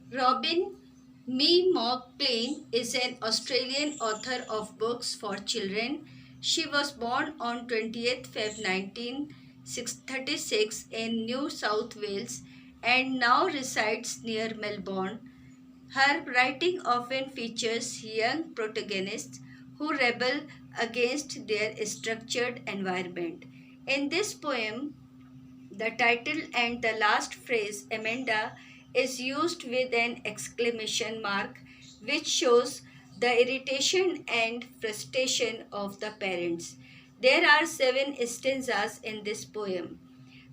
Robin Me McLean is an Australian author of books for children. She was born on 20th Feb 1936 in New South Wales and now resides near Melbourne. Her writing often features young protagonists who rebel against their structured environment. In this poem, the title and the last phrase, Amanda, is used with an exclamation mark, which shows the irritation and frustration of the parents. There are 7 stanzas in this poem.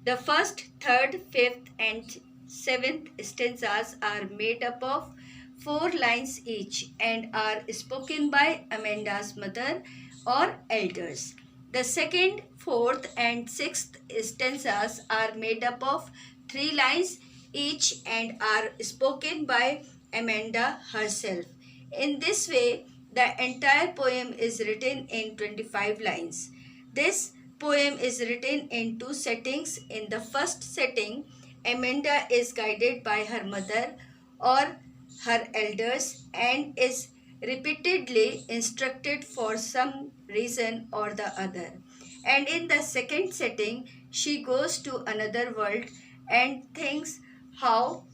The first, third, fifth, and seventh stanzas are made up of 4 lines each and are spoken by Amanda's mother or elders. The second, fourth, and sixth stanzas are made up of 3 lines each and are spoken by Amanda herself. In this way, the entire poem is written in 25 lines. This poem is written in 2 settings. In the first setting, Amanda is guided by her mother or her elders and is repeatedly instructed for some reason or the other. And in the second setting, she goes to another world and thinks how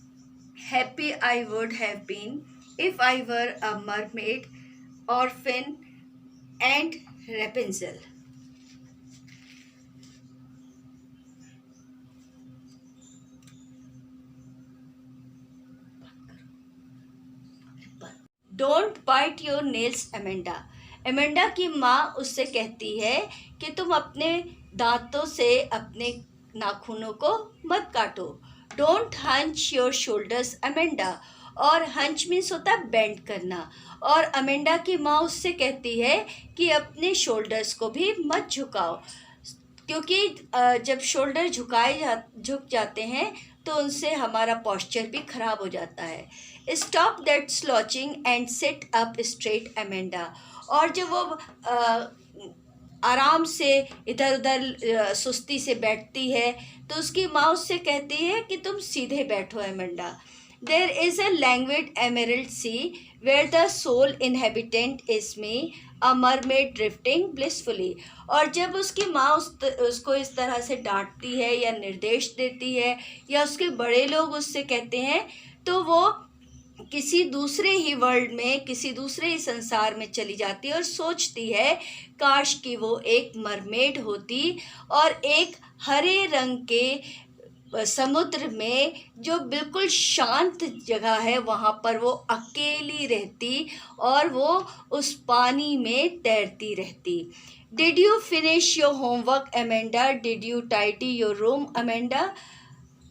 happy I would have been if I were a mermaid, orphan, and Rapunzel. Don't bite your nails Amanda. Amanda की माँ उससे कहती है कि तुम अपने दांतों से अपने नाखूनों को मत काटो। Don't hunch your shoulders Amanda, और हंच मीन्स होता है बेंड करना। और अमेंडा की माँ उससे कहती है कि अपने शोल्डर्स को भी मत झुकाओ, क्योंकि जब शोल्डर झुक जाते हैं तो उनसे हमारा पॉस्चर भी खराब हो जाता है। Stop that slouching and sit up straight Amanda. और जब वो आराम से इधर उधर सुस्ती से बैठती है तो उसकी माँ उससे कहती है कि तुम सीधे बैठो Amanda. There is a language emerald sea where the sole inhabitant is me, a mermaid drifting blissfully. और जब उसकी माँ उसको इस तरह से डांटती है या निर्देश देती है या उसके बड़े लोग उससे कहते हैं, तो वो किसी दूसरे ही वर्ल्ड में, किसी दूसरे ही संसार में चली जाती है और सोचती है काश कि वो एक मरमेड होती और एक हरे रंग के समुद्र में, जो बिल्कुल शांत जगह है, वहाँ पर वो अकेली रहती और वो उस पानी में तैरती रहती। Did you finish your homework Amanda, did you tidy your room Amanda,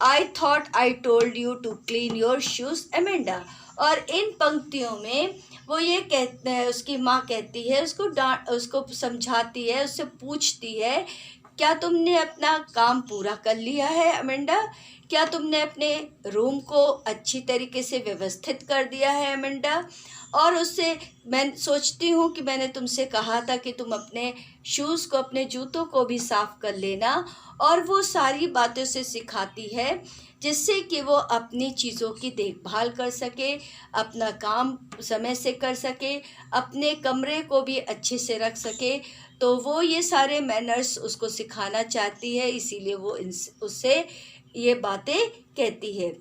I thought I told you to clean your shoes Amanda. और इन पंक्तियों में वो ये कहते हैं, उसकी माँ कहती है, उसको समझाती है, उससे पूछती है, क्या तुमने अपना काम पूरा कर लिया है अमेंडा? क्या तुमने अपने रूम को अच्छी तरीके से व्यवस्थित कर दिया है अमेंडा? और उससे मैं सोचती हूँ कि मैंने तुमसे कहा था कि तुम अपने शूज़ को, अपने जूतों को भी साफ़ कर लेना। और वो सारी बातें से सिखाती है जिससे कि वो अपनी चीज़ों की देखभाल कर सके, अपना काम समय से कर सके, अपने कमरे को भी अच्छे से रख सके। तो वो ये सारे मैनर्स उसको सिखाना चाहती है, इसीलिए वो उससे ये बातें कहती है।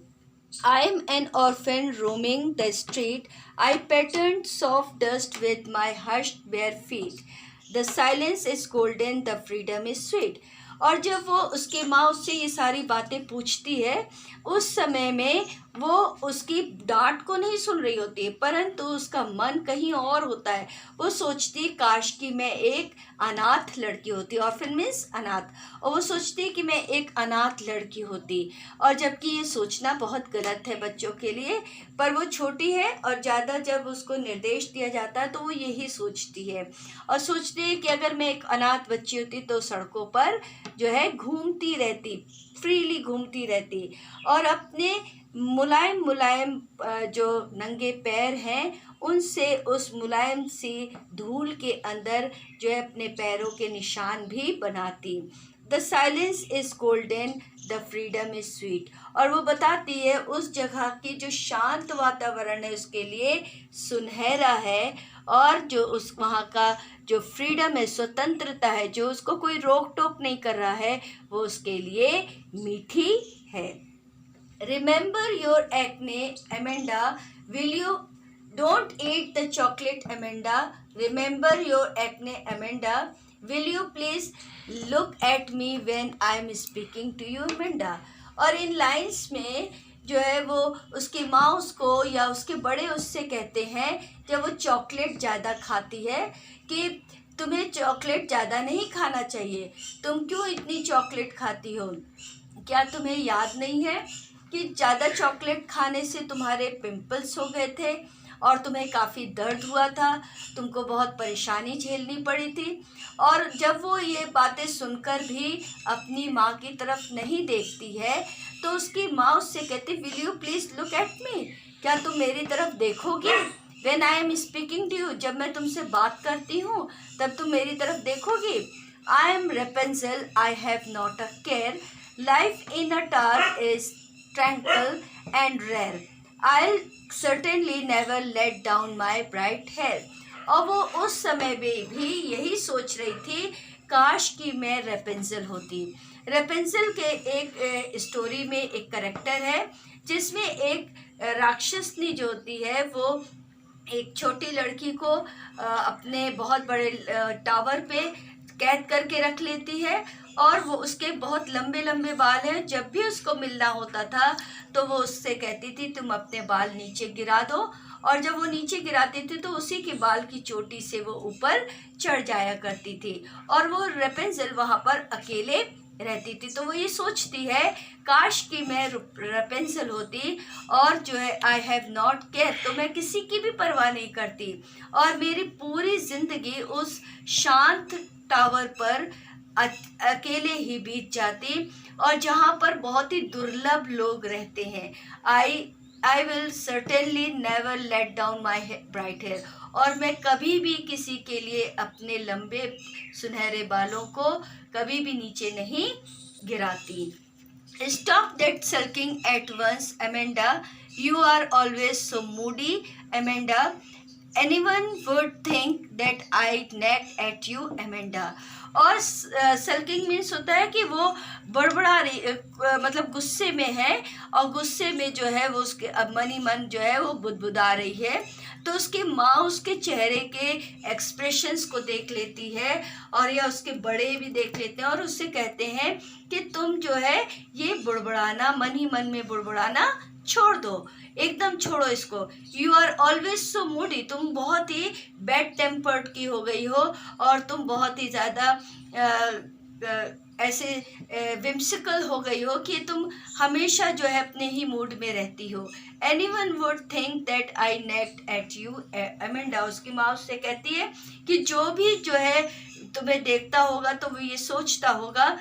I am an orphan roaming the street. I patterned soft dust with my hushed bare feet. The silence is golden, the freedom is sweet. और जब वो उसके माँ उससे ये सारी बातें पूछती है, उस समय में वो उसकी डांट को नहीं सुन रही होती है, परंतु उसका मन कहीं और होता है। वो सोचती काश कि मैं एक अनाथ लड़की होती, ऑर्फन मीन्स अनाथ, और वो सोचती कि मैं एक अनाथ लड़की होती। और जबकि ये सोचना बहुत गलत है बच्चों के लिए, पर वो छोटी है और ज़्यादा जब उसको निर्देश दिया जाता है तो वो यही सोचती है और सोचती है कि अगर मैं एक अनाथ बच्ची होती तो सड़कों पर जो है घूमती रहती, फ्रीली घूमती रहती, और अपने मुलायम मुलायम जो नंगे पैर हैं उनसे उस मुलायम सी धूल के अंदर जो है अपने पैरों के निशान भी बनाती। The silence is golden, the freedom is sweet. और वो बताती है उस जगह की जो शांत वातावरण है उसके लिए सुनहरा है, और जो उस वहाँ का जो फ्रीडम है, स्वतंत्रता है, जो उसको कोई रोक टोक नहीं कर रहा है, वो उसके लिए मीठी है। Remember your acne Amanda, will you don't eat the chocolate Amanda, remember your acne Amanda, will you please look at me when I am speaking to you Amanda. और इन लाइन्स में जो है वो उसकी माँ उसको या उसके बड़े उससे कहते हैं जब वो चॉकलेट ज़्यादा खाती है कि तुम्हें चॉकलेट ज़्यादा नहीं खाना चाहिए, तुम क्यों इतनी चॉकलेट खाती हो, क्या तुम्हें याद नहीं है कि ज़्यादा चॉकलेट खाने से तुम्हारे पिंपल्स हो गए थे और तुम्हें काफ़ी दर्द हुआ था, तुमको बहुत परेशानी झेलनी पड़ी थी। और जब वो ये बातें सुनकर भी अपनी माँ की तरफ नहीं देखती है तो उसकी माँ उससे कहती, will you please look at me, क्या तुम मेरी तरफ देखोगी, when I am speaking to you, जब मैं तुमसे बात करती हूँ तब तुम मेरी तरफ देखोगी। I am Rapunzel, I have not a care, life in a tower is tranquil and rare, I'll certainly never let down my bright hair। और वो उस समय में भी यही सोच रही थी, काश कि मैं रेपेंजल होती। रेपेंजल के एक स्टोरी में एक करेक्टर है जिसमें एक राक्षसनी जो होती है वो एक छोटी लड़की को अपने बहुत बड़े टावर पे कैद करके रख लेती है, और वो उसके बहुत लंबे लंबे बाल हैं। जब भी उसको मिलना होता था तो वो उससे कहती थी तुम अपने बाल नीचे गिरा दो, और जब वो नीचे गिराती थी तो उसी के बाल की चोटी से वो ऊपर चढ़ जाया करती थी, और वो रेपेंजल वहाँ पर अकेले रहती थी। तो वो ये सोचती है, काश कि मैं रेपेंजल होती और जो है आई हैव नॉट केयर, तो मैं किसी की भी परवाह नहीं करती और मेरी पूरी ज़िंदगी उस शांत टावर पर अकेले ही बीत जाती, और जहाँ पर बहुत ही दुर्लभ लोग रहते हैं। I will certainly never let down my bright hair, और मैं कभी भी किसी के लिए अपने लंबे सुनहरे बालों को कभी भी नीचे नहीं गिराती। Stop that sulking at once Amanda, you are always so moody Amanda, anyone would think that I nag at you Amanda. और सल्किंग मीन्स होता है कि वो बड़बड़ा रही, मतलब गुस्से में है, और गुस्से में जो है वो उसके अब मनी मन जो है वो बुदबुदा रही है। तो उसकी माँ उसके चेहरे के एक्सप्रेशंस को देख लेती है, और या उसके बड़े भी देख लेते हैं और उससे कहते हैं कि तुम जो है ये बुड़बुड़ाना, मन ही मन में बुड़बुड़ाना छोड़ दो, एकदम छोड़ो इसको। You are always so moody, तुम बहुत ही बैड टेम्पर्ड की हो गई हो, और तुम बहुत ही ज़्यादा ऐसे विम्सिकल हो गई हो कि तुम हमेशा जो है अपने ही मूड में रहती हो। Anyone would think that I nag at you Amanda. उसकी माँ उससे कहती है कि जो भी जो है तुम्हें देखता होगा तो वो ये सोचता होगा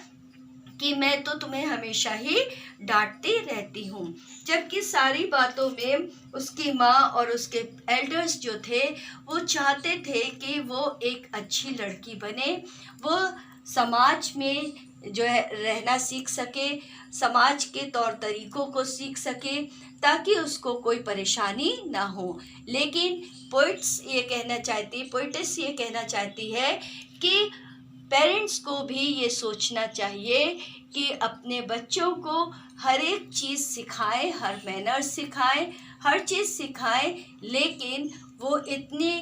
कि मैं तो तुम्हें हमेशा ही डांटती रहती हूँ। जबकि सारी बातों में उसकी माँ और उसके एल्डर्स जो थे वो चाहते थे कि वो एक अच्छी लड़की बने, वो समाज में जो है रहना सीख सके, समाज के तौर तरीकों को सीख सके, ताकि उसको कोई परेशानी ना हो। लेकिन पोइट्स ये कहना चाहती है कि पेरेंट्स को भी ये सोचना चाहिए कि अपने बच्चों को हर एक चीज़ सिखाएं, हर मैनर्स सिखाएं, हर चीज़ सिखाएं, लेकिन वो इतनी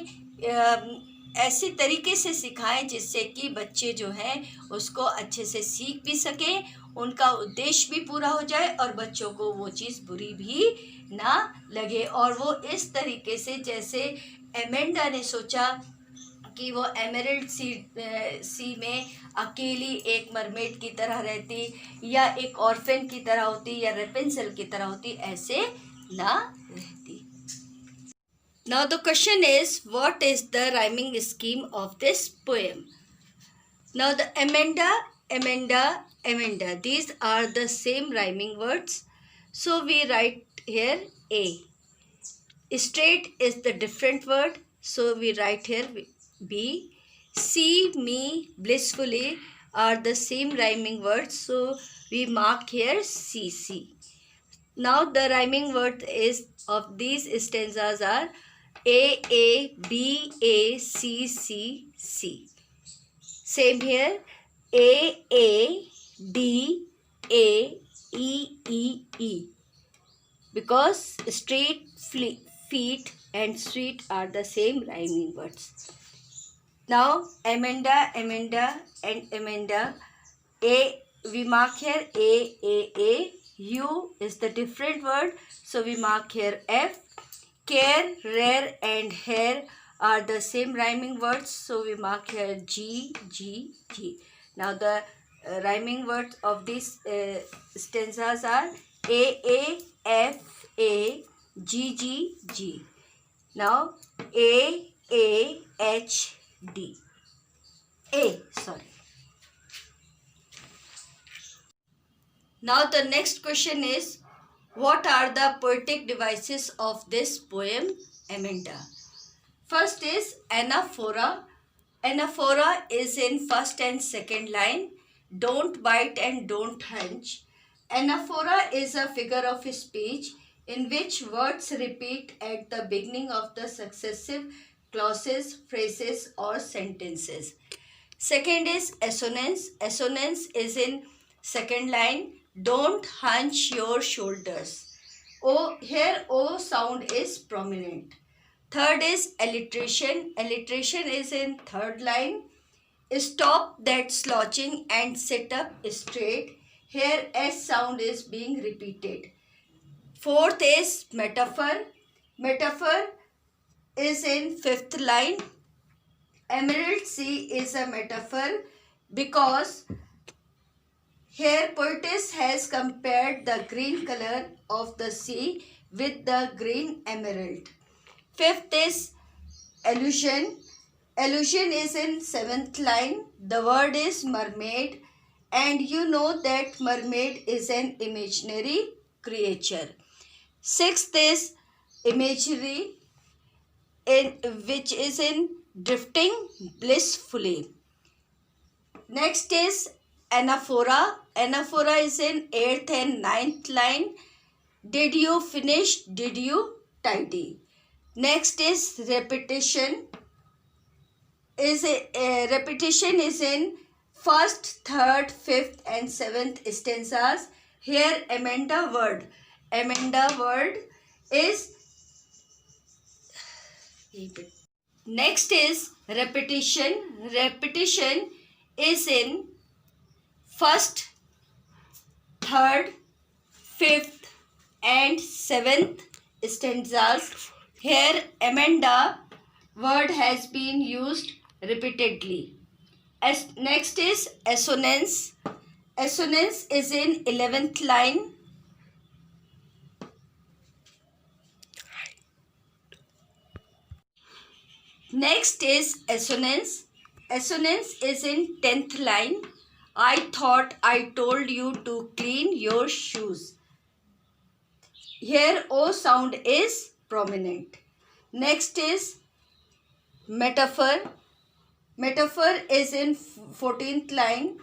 ऐसी तरीके से सिखाएं जिससे कि बच्चे जो हैं उसको अच्छे से सीख भी सकें, उनका उद्देश्य भी पूरा हो जाए और बच्चों को वो चीज़ बुरी भी ना लगे। और वो इस तरीके से, जैसे एमेंडा ने सोचा कि वो एमरल्ड सी में अकेली एक मरमेड की तरह रहती, या एक ऑर्फन की तरह होती, या रेपेंजल की तरह होती, ऐसे ना रहती। Now the question is, what is the rhyming scheme of this poem? Now the amenda, amenda, these are the same rhyming words. So we write here A. Straight is the different word, so we write here B. See me blissfully, are the same rhyming words, so we mark here CC. Now the rhyming word is of these stanzas are A, B, A, C, C, C. Same here, A, D, A, E, E. Because street, feet and sweet are the same rhyming words. Now Amanda, Amanda and Amanda. A, we mark here A. U is the different word, so we mark here F. Care, rare and hair are the same rhyming words, so we mark here G. Now the rhyming words of these stanzas are A, F, A, G. Now A, H, D. Sorry. Now the next question is, what are the poetic devices of this poem, Amanda? First is anaphora. Anaphora is in first and second line. Don't bite and don't hunch. Anaphora is a figure of speech in which words repeat at the beginning of the successive clauses, phrases or sentences. Second is assonance. Assonance is in second line. Don't hunch your shoulders. O, here O sound is prominent. Third is alliteration. Alliteration is in third line. Stop that slouching and sit up straight. Here S sound is being repeated. Fourth is metaphor. Metaphor is in fifth line. Emerald sea is a metaphor because here poetess has compared the green color of the sea with the green emerald. Fifth is allusion. Allusion is in seventh line. The word is mermaid, and you know that mermaid is an imaginary creature. Sixth is imagery, which is in drifting blissfully. Next is anaphora. Anaphora is in 8th and 9th line. Did you finish? Did you tidy? Next is repetition. Repetition is in 1st, 3rd, 5th and 7th stanzas. Here Amanda word is. Next is repetition. Repetition is in 1st, 3rd, 5th and 7th stanzas. Here Amanda word has been used repeatedly. Next is assonance. Assonance is in 11th line. Next is assonance. Assonance is in 10th line. I thought I told you to clean your shoes. Here O sound is prominent. Next is metaphor. Metaphor is in 14th line.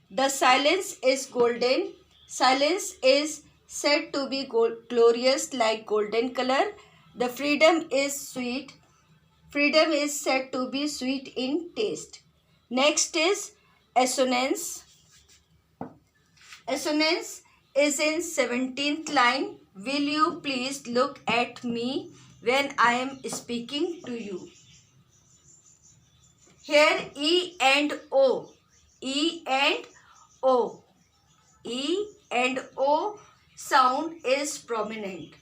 The silence is golden. Silence is said to be glorious like golden color. The freedom is sweet. Freedom is said to be sweet in taste. Next is assonance. Assonance is in 17th line. Will you please look at me when I am speaking to you? Here E and O. E and O. E and O sound is prominent.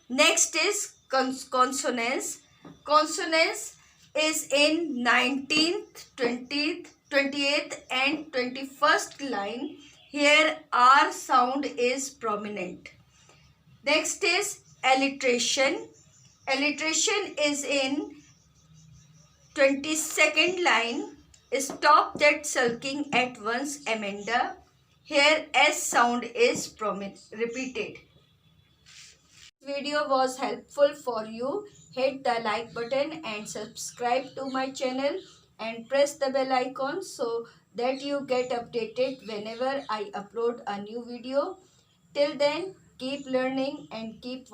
Next is consonance. Consonance is in 19th, 20th, 28th and 21st line. Here R sound is prominent. Next is alliteration. Alliteration is in 22nd line. Stop that sulking at once, Amanda. Here S sound is repeated. Video was helpful for you. Hit the like button and subscribe to my channel and press the bell icon so that you get updated whenever I upload a new video. Till then, keep learning and keep